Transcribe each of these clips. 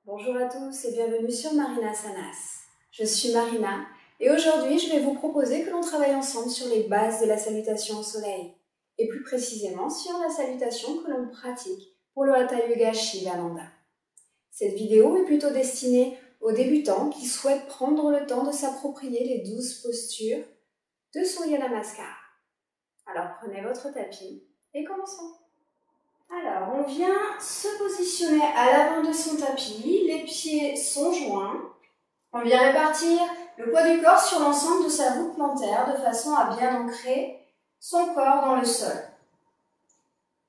Bonjour à tous et bienvenue sur Marinasanas. Je suis Marina et aujourd'hui je vais vous proposer que l'on travaille ensemble sur les bases de la salutation au soleil et plus précisément sur la salutation que l'on pratique pour le Hatha Yoga Shivananda. Cette vidéo est plutôt destinée aux débutants qui souhaitent prendre le temps de s'approprier les 12 postures de Surya Namaskar. Alors prenez votre tapis et commençons. Alors, on vient se positionner à l'avant de son tapis, les pieds sont joints. On vient répartir le poids du corps sur l'ensemble de sa voûte plantaire de façon à bien ancrer son corps dans le sol.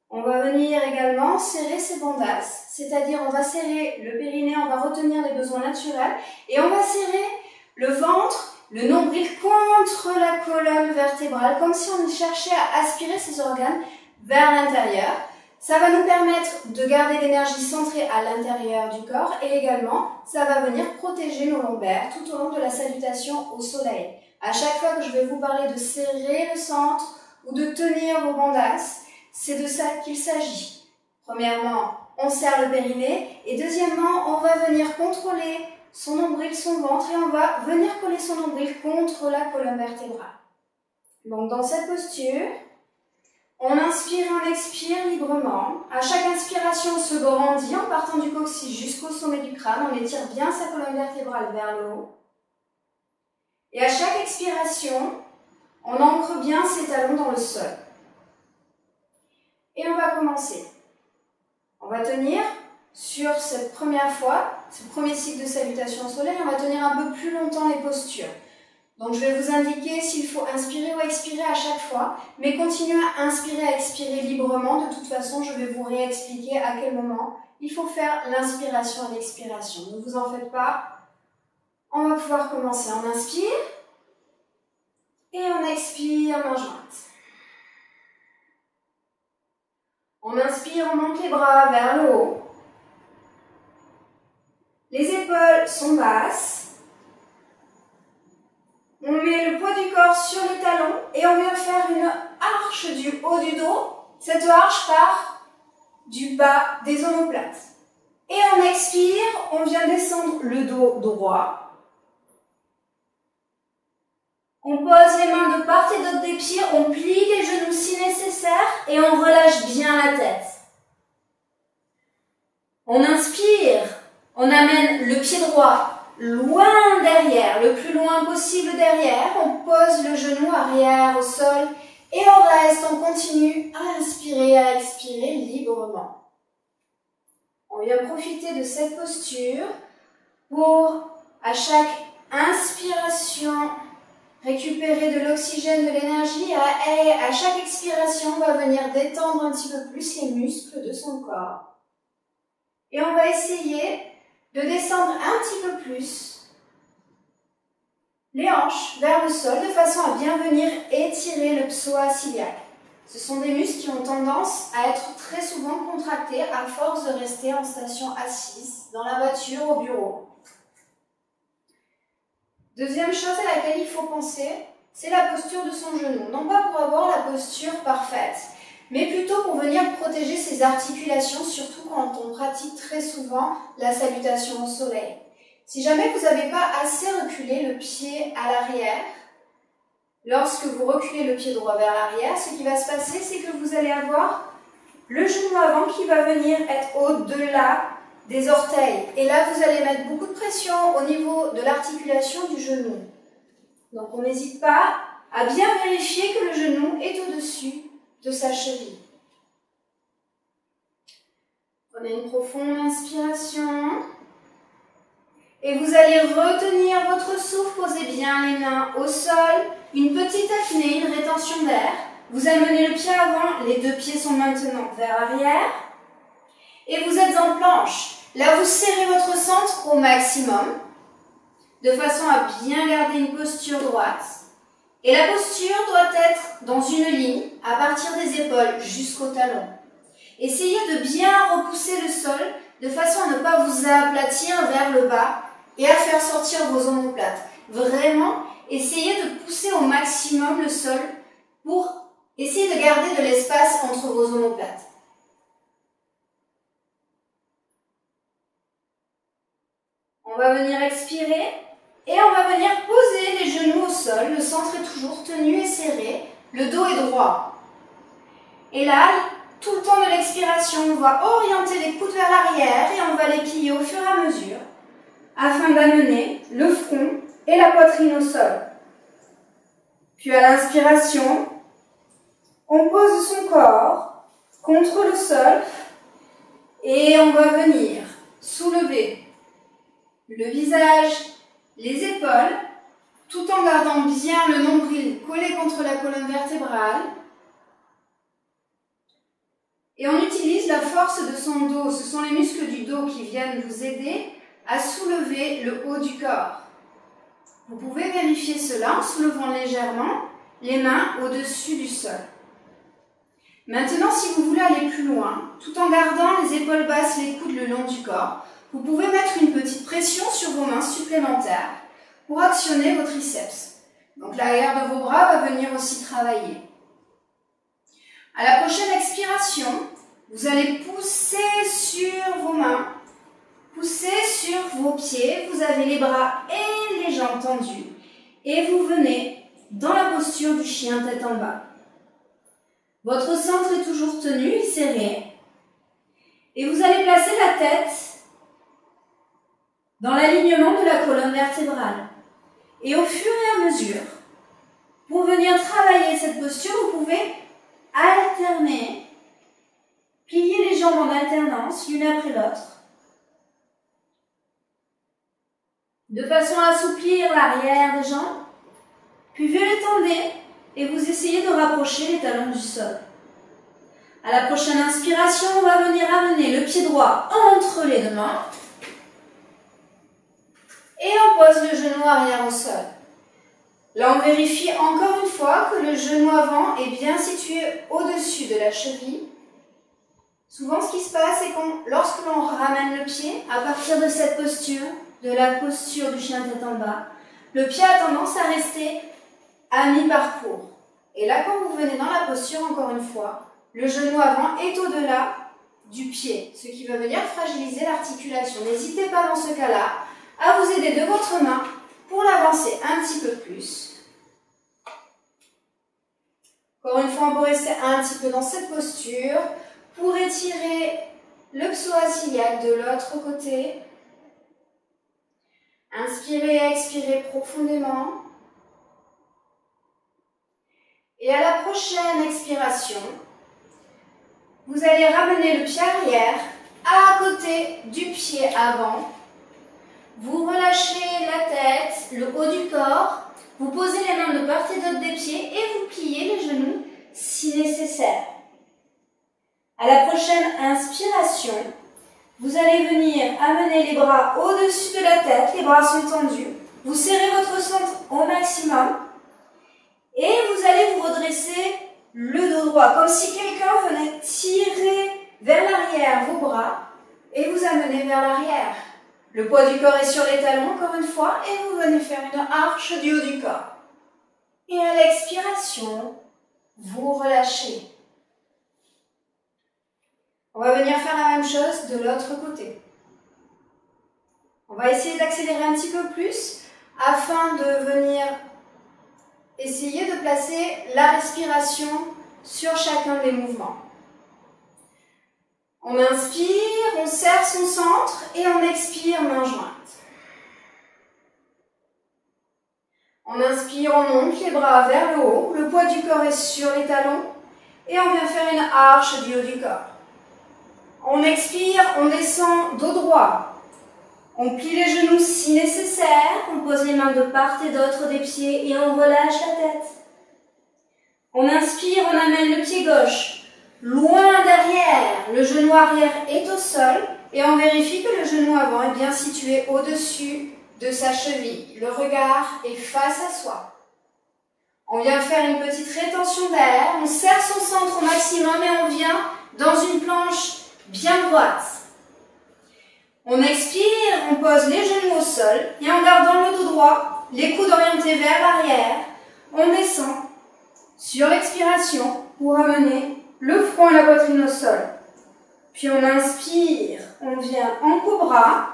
On va venir également serrer ses bandhas, c'est-à-dire on va serrer le périnée, on va retenir les besoins naturels et on va serrer le ventre, le nombril contre la colonne vertébrale, comme si on cherchait à aspirer ses organes vers l'intérieur. Ça va nous permettre de garder l'énergie centrée à l'intérieur du corps et également, ça va venir protéger nos lombaires tout au long de la salutation au soleil. À chaque fois que je vais vous parler de serrer le centre ou de tenir vos bandhas, c'est de ça qu'il s'agit. Premièrement, on serre le périnée et deuxièmement, on va venir contrôler son nombril, son ventre et on va venir coller son nombril contre la colonne vertébrale. Donc dans cette posture, on inspire et on expire librement. À chaque inspiration, on se grandit en partant du coccyx jusqu'au sommet du crâne. On étire bien sa colonne vertébrale vers le haut. Et à chaque expiration, on ancre bien ses talons dans le sol. Et on va commencer. On va tenir sur cette première fois, ce premier cycle de salutation au soleil, on va tenir un peu plus longtemps les postures. Donc je vais vous indiquer s'il faut inspirer ou expirer à chaque fois, mais continuez à inspirer et à expirer librement. De toute façon, je vais vous réexpliquer à quel moment il faut faire l'inspiration et l'expiration. Ne vous en faites pas, on va pouvoir commencer. On inspire et on expire main jointe. On inspire, on monte les bras vers le haut. Les épaules sont basses. On met le poids du corps sur les talons et on vient faire une arche du haut du dos. Cette arche part du bas des omoplates. Et on expire, on vient descendre le dos droit. On pose les mains de part et d'autre des pieds, on plie les genoux si nécessaire et on relâche bien la tête. On inspire, on amène le pied droit loin derrière, le plus loin possible derrière. On pose le genou arrière au sol et on reste, on continue à inspirer, à expirer librement. On vient profiter de cette posture pour, à chaque inspiration, récupérer de l'oxygène, de l'énergie et à chaque expiration, on va venir détendre un petit peu plus les muscles de son corps. Et on va essayer de descendre un petit peu plus les hanches vers le sol de façon à bien venir étirer le psoas ciliaque. Ce sont des muscles qui ont tendance à être très souvent contractés à force de rester en station assise, dans la voiture, au bureau. Deuxième chose à laquelle il faut penser, c'est la posture de son genou. Non pas pour avoir la posture parfaite, mais plutôt pour venir protéger ses articulations, surtout quand on pratique très souvent la salutation au soleil. Si jamais vous n'avez pas assez reculé le pied à l'arrière, lorsque vous reculez le pied droit vers l'arrière, ce qui va se passer, c'est que vous allez avoir le genou avant qui va venir être au-delà des orteils. Et là, vous allez mettre beaucoup de pression au niveau de l'articulation du genou. Donc, on n'hésite pas à bien vérifier que le genou est au-dessus de sa cheville. Prenez une profonde inspiration. Et vous allez retenir votre souffle, posez bien les mains au sol, une petite apnée, une rétention d'air. Vous amenez le pied avant, les deux pieds sont maintenant vers l'arrière. Et vous êtes en planche. Là, vous serrez votre centre au maximum, de façon à bien garder une posture droite. Et la posture doit être dans une ligne, à partir des épaules jusqu'au talon. Essayez de bien repousser le sol, de façon à ne pas vous aplatir vers le bas et à faire sortir vos omoplates. Vraiment, essayez de pousser au maximum le sol pour essayer de garder de l'espace entre vos omoplates. venir expirer et on va venir poser les genoux au sol. Le centre est toujours tenu et serré. Le dos est droit. Et là, tout le temps de l'expiration, on va orienter les coudes vers l'arrière et on va les plier au fur et à mesure afin d'amener le front et la poitrine au sol. Puis à l'inspiration, on pose son corps contre le sol et on va venir soulever le visage, les épaules, tout en gardant bien le nombril collé contre la colonne vertébrale. Et on utilise la force de son dos. Ce sont les muscles du dos qui viennent vous aider à soulever le haut du corps. Vous pouvez vérifier cela en soulevant légèrement les mains au-dessus du sol. Maintenant, si vous voulez aller plus loin, tout en gardant les épaules basses, les coudes le long du corps, vous pouvez mettre une petite pression sur vos mains supplémentaires pour actionner vos triceps. Donc l'arrière de vos bras va venir aussi travailler. À la prochaine expiration, vous allez pousser sur vos mains, pousser sur vos pieds. Vous avez les bras et les jambes tendues. Et vous venez dans la posture du chien tête en bas. Votre centre est toujours tenu et serré. Et vous allez placer la tête dans l'alignement de la colonne vertébrale. Et au fur et à mesure, pour venir travailler cette posture, vous pouvez alterner, plier les jambes en alternance, l'une après l'autre, de façon à assouplir l'arrière des jambes, puis vous les tendez et vous essayez de rapprocher les talons du sol. À la prochaine inspiration, on va venir amener le pied droit entre les deux mains et on pose le genou arrière au sol. Là, on vérifie encore une fois que le genou avant est bien situé au-dessus de la cheville. Souvent, ce qui se passe, c'est que lorsque l'on ramène le pied, à partir de cette posture, de la posture du chien tête en bas, le pied a tendance à rester à mi-parcours. Et là, quand vous venez dans la posture, encore une fois, le genou avant est au-delà du pied, ce qui va venir fragiliser l'articulation. N'hésitez pas dans ce cas-là à vous aider de votre main pour l'avancer un petit peu plus. Encore une fois, on peut rester un petit peu dans cette posture pour étirer le psoas iliaque de l'autre côté. Inspirez et expirez profondément. Et à la prochaine expiration, vous allez ramener le pied arrière à côté du pied avant. Vous relâchez la tête, le haut du corps. Vous posez les mains de part et d'autre des pieds et vous pliez les genoux si nécessaire. À la prochaine inspiration, vous allez venir amener les bras au-dessus de la tête, les bras sont tendus. Vous serrez votre centre au maximum et vous allez vous redresser le dos droit, comme si quelqu'un venait tirer vers l'arrière vos bras et vous amener vers l'arrière. Le poids du corps est sur les talons, encore une fois, et vous venez faire une arche du haut du corps. Et à l'expiration, vous relâchez. On va venir faire la même chose de l'autre côté. On va essayer d'accélérer un petit peu plus afin de venir essayer de placer la respiration sur chacun des mouvements. On inspire, on serre son centre et on expire main jointe. On inspire, on monte les bras vers le haut, le poids du corps est sur les talons et on vient faire une arche du haut du corps. On expire, on descend dos droit. On plie les genoux si nécessaire, on pose les mains de part et d'autre des pieds et on relâche la tête. On inspire, on amène le pied gauche loin derrière, le genou arrière est au sol et on vérifie que le genou avant est bien situé au-dessus de sa cheville. Le regard est face à soi. On vient faire une petite rétention d'air, on serre son centre au maximum et on vient dans une planche bien droite. On expire, on pose les genoux au sol et en gardant le dos droit, les coudes orientés vers l'arrière, on descend sur l'expiration pour amener le front et la poitrine au sol. Puis on inspire, on vient en cobra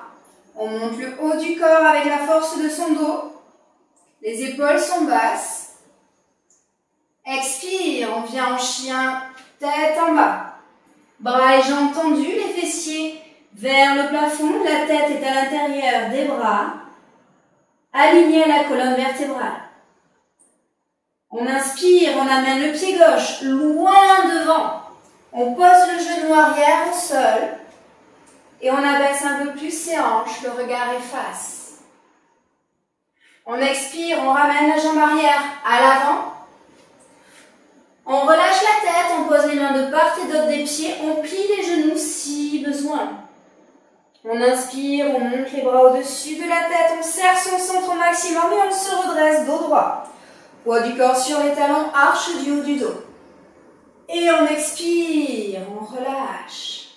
On monte le haut du corps avec la force de son dos. Les épaules sont basses. Expire, on vient en chien, tête en bas. Bras et jambes tendus, les fessiers vers le plafond. La tête est à l'intérieur des bras, alignée à la colonne vertébrale. On inspire, on amène le pied gauche loin devant. On pose le genou arrière au sol et on abaisse un peu plus ses hanches, le regard efface. On expire, on ramène la jambe arrière à l'avant. On relâche la tête, on pose les mains de part et d'autre des pieds, on plie les genoux si besoin. On inspire, on monte les bras au-dessus de la tête, on serre son centre au maximum et on se redresse dos droit. Poids du corps sur les talons, arche du haut du dos. Et on expire, on relâche.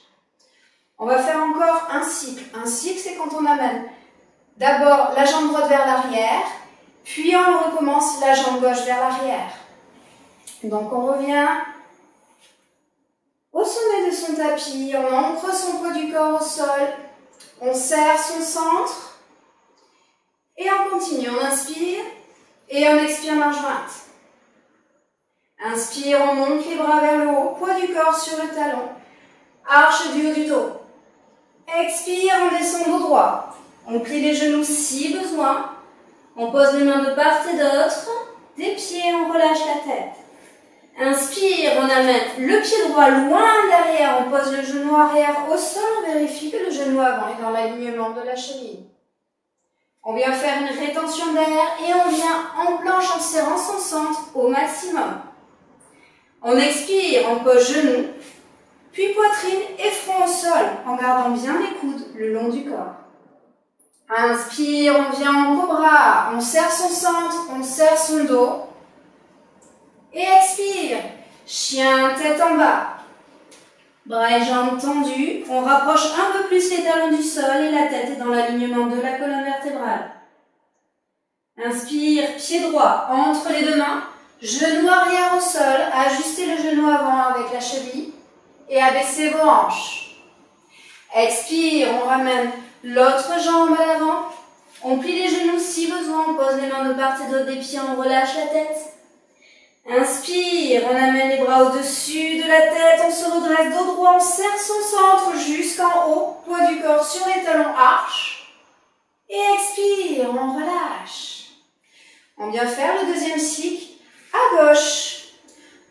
On va faire encore un cycle. Un cycle, c'est quand on amène d'abord la jambe droite vers l'arrière, puis on recommence la jambe gauche vers l'arrière. Donc on revient au sommet de son tapis, on ancre son poids du corps au sol, on serre son centre et on continue. On inspire et on expire main jointe. Inspire, on monte les bras vers le haut, poids du corps sur le talon, arche du haut du dos. Expire, on descend dos droit. On plie les genoux si besoin. On pose les mains de part et d'autre. Des pieds, on relâche la tête. Inspire, on amène le pied droit loin derrière. On pose le genou arrière au sol. On vérifie que le genou avant est dans l'alignement de la cheville. On vient faire une rétention d'air et on vient en planche en serrant son centre au maximum. On expire, on pose genou, puis poitrine et front au sol en gardant bien les coudes le long du corps. Inspire, on vient en cobra, on serre son centre, on serre son dos. Et expire, chien tête en bas. Bras et jambes tendus, on rapproche un peu plus les talons du sol et la tête est dans l'alignement de la colonne vertébrale. Inspire, pied droit entre les deux mains, genou arrière au sol, ajustez le genou avant avec la cheville et abaissez vos hanches. Expire, on ramène l'autre jambe à l'avant, on plie les genoux si besoin, on pose les mains de part et d'autre des pieds, on relâche la tête. Inspire, on amène les bras au-dessus de la tête, on se redresse dos droit, on serre son centre jusqu'en haut, poids du corps sur les talons, arche. Et expire, on relâche. On vient faire le deuxième cycle à gauche.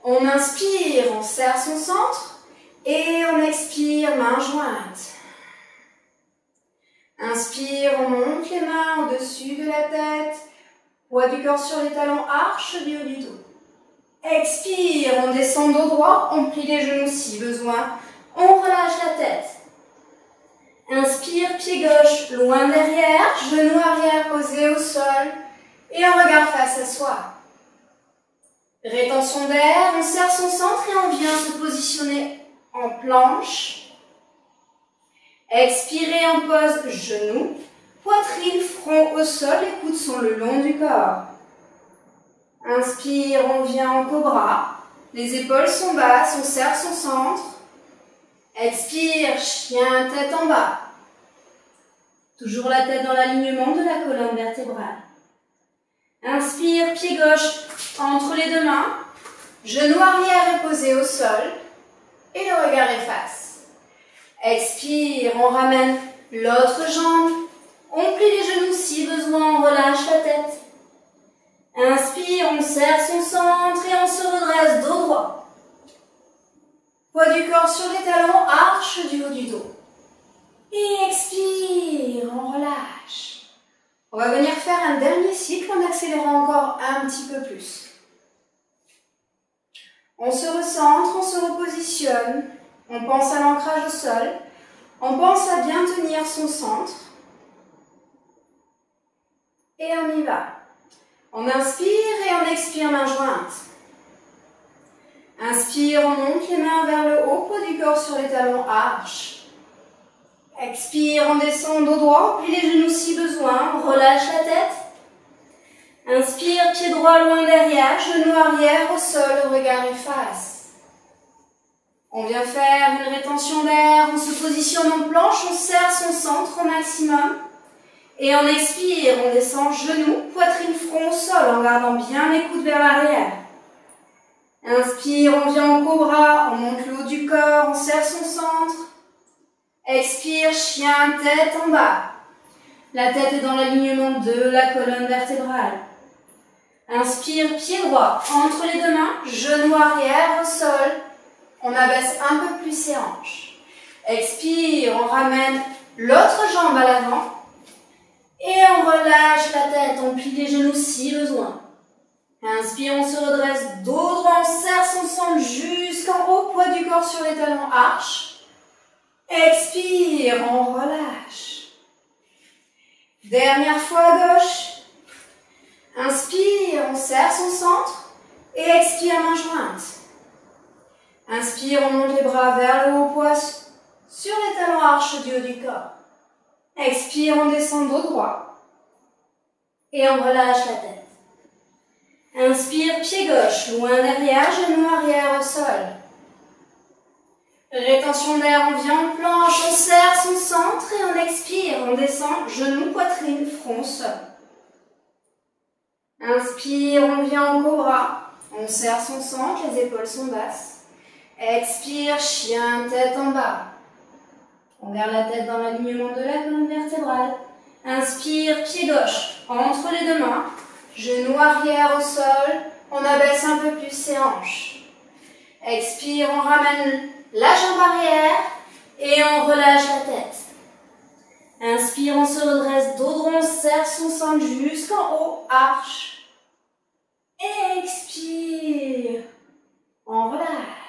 On inspire, on serre son centre et on expire, main jointe. Inspire, on monte les mains au-dessus de la tête, poids du corps sur les talons, arche du haut du dos. Expire, on descend dos droit, on plie les genoux si besoin, on relâche la tête. Inspire, pied gauche loin derrière, genou arrière posé au sol et on regarde face à soi. Rétention d'air, on serre son centre et on vient se positionner en planche. Expirez, on pose genou, poitrine, front au sol, les coudes sont le long du corps. Inspire, on vient en cobra, les épaules sont basses, on serre son centre. Expire, chien, tête en bas. Toujours la tête dans l'alignement de la colonne vertébrale. Inspire, pied gauche entre les deux mains, genou arrière est posé au sol et le regard efface. Expire, on ramène l'autre jambe, on plie les genoux si besoin, on relâche la tête. Inspire, on serre son centre et on se redresse dos droit. Poids du corps sur les talons, arche du haut du dos. Et expire, on relâche. On va venir faire un dernier cycle en accélérant encore un petit peu plus. On se recentre, on se repositionne, on pense à l'ancrage au sol, on pense à bien tenir son centre. Et on y va. On inspire et on expire main jointe. Inspire, on monte les mains vers le haut, poids du corps sur les talons, arche. Expire, on descend dos droit, plie les genoux si besoin, on relâche la tête. Inspire, pied droit loin derrière, genou arrière au sol, le regard efface. On vient faire une rétention d'air, on se positionne en planche, on serre son centre au maximum. Et on expire, on descend genoux, poitrine, front au sol en gardant bien les coudes vers l'arrière. Inspire, on vient en cobra, on monte le haut du corps, on serre son centre. Expire, chien, tête en bas. La tête est dans l'alignement de la colonne vertébrale. Inspire, pied droit, entre les deux mains, genou arrière au sol. On abaisse un peu plus ses hanches. Expire, on ramène l'autre jambe à l'avant. Et on relâche la tête, on plie les genoux si besoin. Inspire, on se redresse, dos droit, on serre son centre jusqu'en haut, poids du corps sur les talons, arche. Expire, on relâche. Dernière fois à gauche. Inspire, on serre son centre et expire, main jointe. Inspire, on monte les bras vers le haut, poids sur les talons, arche du haut du corps. Expire, on descend dos droit et on relâche la tête. Inspire, pied gauche, loin derrière, genou arrière au sol. Rétention d'air, on vient en planche, on serre son centre et on expire, on descend, genou, poitrine, front au sol. Inspire, on vient en cobra, on serre son centre, les épaules sont basses. Expire, chien, tête en bas. On garde la tête dans l'alignement de la colonne vertébrale. Inspire, pied gauche, entre les deux mains, genou arrière au sol, on abaisse un peu plus ses hanches. Expire, on ramène la jambe arrière et on relâche la tête. Inspire, on se redresse, dos droit, on serre son centre jusqu'en haut, arche. Expire, on relâche.